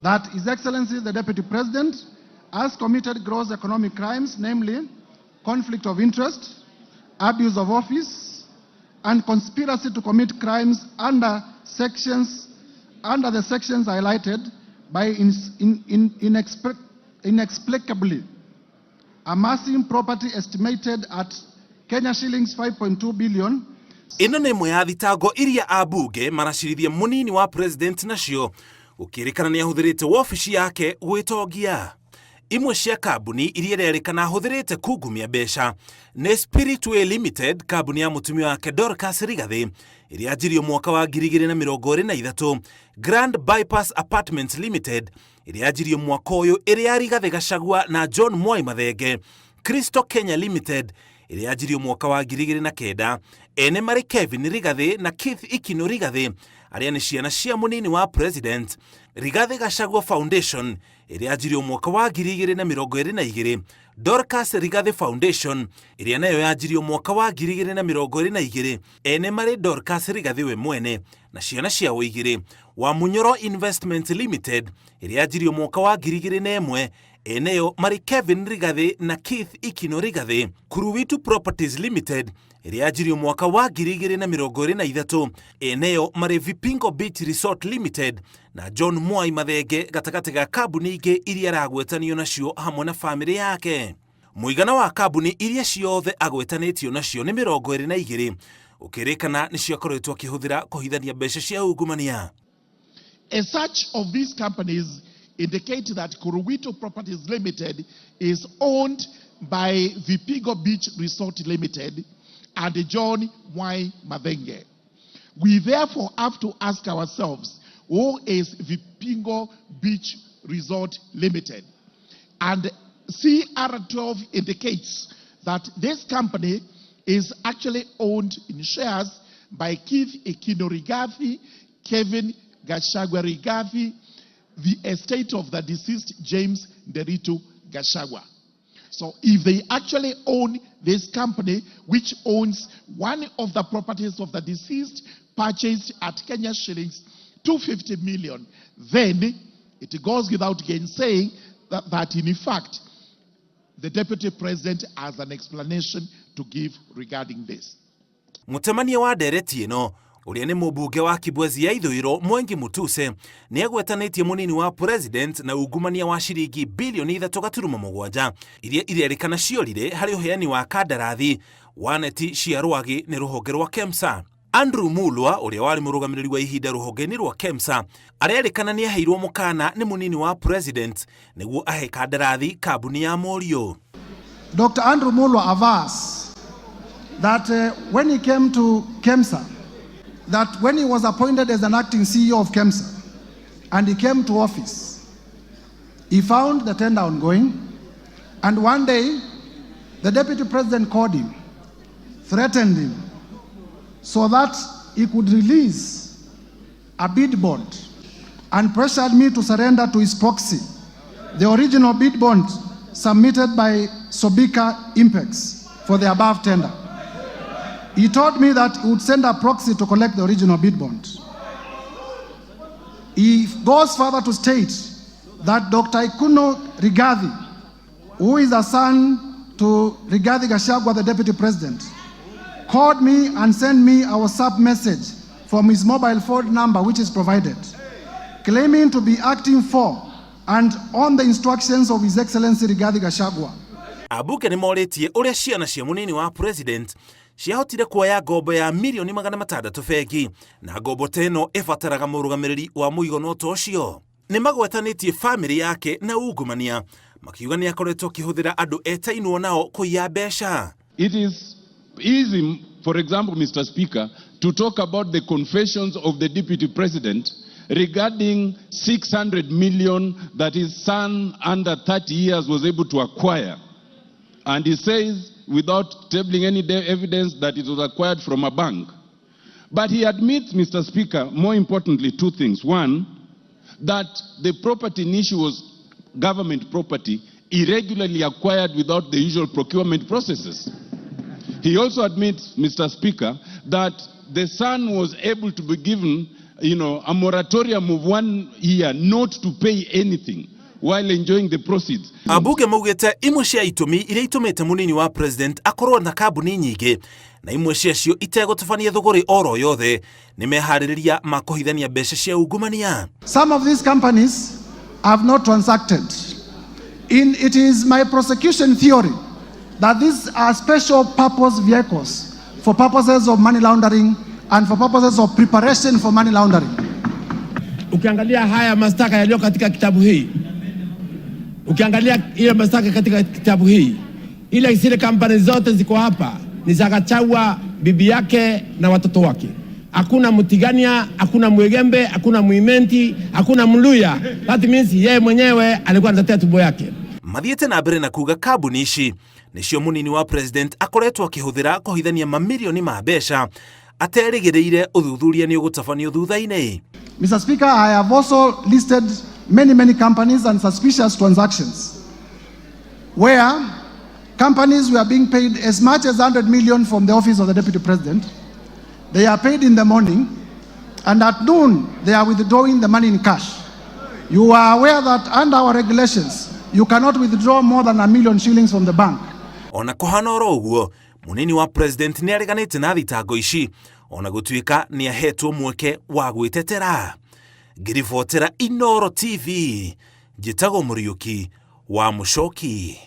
that His Excellency the Deputy President has committed gross economic crimes, namely conflict of interest, abuse of office, and conspiracy to commit crimes under the sections highlighted by inexplicably amassing property estimated at Kenya shillings 5.2 billion. Ino nĩ ĩmwe ya thitango iria ambunge maracirithia mũnini wa president nacio ukirikana ni ahũthĩrĩte wobici yake gwĩtongia. Imwe cia kambuni iria rerĩkana ahũthĩrĩte kungumia mbeca nĩ Spiritway Limited, kambuni ya mũtumia wake Dorcas Rigathi iria yanjirio mwaka wa 2023, Grand Bypass Apartments Limited iria yanjirio mwaka ũyũ iria ya Rigathi Gachagua na John Mwai Mathenge, Crystal Kenya Limited iria yanjirio mwaka wa 2009, ene marĩ Kevin Rigathi na Keith Ikino Rigathi aria nĩ ciana cia mũnini wa president, Rigathi Gachagua Foundation iria yanjirio mwaka wa 2022, Dorcas Rigathi Foundation iria nayo yanjirio mwaka wa 2022, ene marĩ Dorcas Rigathi we mwene na ciana cia igĩrĩ, wa Munyoro Investment Limited iria yanjirio mwaka wa 2001, eneyo marĩ Kevin Rigathi na Keith Ikino Rigathi. Kuruwitu Properties Limited iria yanjirio mwaka wa 2023, eneyo marĩ Vipingo Beach Resort Limited na John Mwai Mathenge, gatagatĩ ga kambuni ingĩ iria aragwetanio nacio hamwe na family yake. Mũigana wa kambuni iria ciothe agwetanĩtio nacio nĩ 22, ukirikana nĩcio akoretwo akĩhũthĩra kũhithania mbeca cia ungumania. A search of these companies indicate that Kuruwitu Properties Limited is owned by Vipingo Beach Resort Limited and John Mwai Mathenge. We therefore have to ask ourselves, who is Vipingo Beach Resort Limited? And CR12 indicates that this company is actually owned in shares by Keith Ikino Rigathi, Kevin Gachagua Rigathi, the estate of the deceased James Nderitu Gachagua. So if they actually own this company, which owns one of the properties of the deceased purchased at Kenya shillings 250 million, then it goes without gainsaying that in fact the Deputy President has an explanation to give regarding this. Mutemania wa ndereti ĩno uria ni mũmbunge wa Kibwezi ya ithũĩro Mwengi Mutuse ni agwetanĩtie mũnini wa president na ungumania wa ciringi birioni 3.7 iria irerĩkana ciorire harĩ ũheani wa kandarathi wa neti cia rwagĩ nĩ rũhonge rwa KEMSA. Andrew Mulwa uria wari mũrũgamĩrĩri wa ihinda rũhonge-inĩ rwa KEMSA arerĩkana ni aheirwo mũkana ni mũnini wa president nĩguo ahe kandarathi kambuni ya Morio. Dr. Andrew Mulwa avers that when he came to KEMSA, that when he was appointed as an acting CEO of KEMSA and he came to office, he found the tender ongoing, and one day the Deputy President called him, threatened him, so that he could release a bid bond, and pressured me to surrender to his proxy the original bid bond submitted by Sobika Impex for the above tender. He told me that he would send a proxy to collect the original bid bond. He goes further to state that Dr. Ikino Rigathi, who is a son to Rigathi Gachagua, the Deputy President, called me and sent me a WhatsApp message from his mobile phone number, which is provided, claiming to be acting for and on the instructions of His Excellency Rigathi Gachagua. Abuke ni morĩtie ũrĩa ciana cia mũnini wa president ciahotire kuoya ngombo ya mirioni 600 bengi, na ngombo teno ĩbataraga mũrũgamĩrĩri wa mũigana ta ũcio. Nĩ magwetanĩtie family yake na ungumania, makiuga nĩ akoretwo akĩhũthĩra andũ etainwo nao kũiya mbeca. It is easy, for example, Mr. Speaker, to talk about the confessions of the Deputy President regarding 600 million that his son under 30 years was able to acquire. And he says, without tabling any evidence, that it was acquired from a bank. But he admits, Mr. Speaker, more importantly, two things. One, that the property in issue was government property, irregularly acquired without the usual procurement processes. He also admits, Mr. Speaker, that the son was able to be given a moratorium of 1 year not to pay anything while enjoying the proceeds. Abunge maugite imwe cia itumi iria itumite munini wa president akorwo na kambuni nyingi na imwe ciacio itegũtabania thogori oro yothe ni meharĩrĩria ma kũhithania mbeca cia ungumania. Some of these companies have not transacted. It is my prosecution theory that these are special purpose vehicles for purposes of money laundering and for purposes of preparation for money laundering. Ukiangalia haya mashtaka yaliyo katika kitabu hii, ukiangalia ile mashtaka katika kitabu hii, ile zile kampani zote ziko hapa ni za Gachagua, bibi yake na watoto wake. Hakuna Mutigania, hakuna Mwegembe, hakuna Muimenti, hakuna Mluya. That means yeye mwenyewe alikuwa anatetea tumbo yake. Mathiete na mbere na kuga kambuni ici nicio munini wa president akoretwo akihũthĩra kũhithania mamirioni ma mbeca aterĩgĩrĩire ũthuthuria ni ũgũtabanio thutha-inĩ. Mr. Speaker, I have also listed many companies and suspicious transactions where companies were being paid as much as 100 million from the office of the Deputy President. They are paid in the morning, and at noon they are withdrawing the money in cash. You are aware that under our regulations, you cannot withdraw more than 1 million shillings from the bank. Ona kũhana oro ũguo, munini wa president ni areganĩte na thitango ici, ona gũtuĩka ni ahetwo mweke wa gwĩtetera. Ngĩribotera Inooro TV, njĩtagwo Mũriũki wa Mũchoki.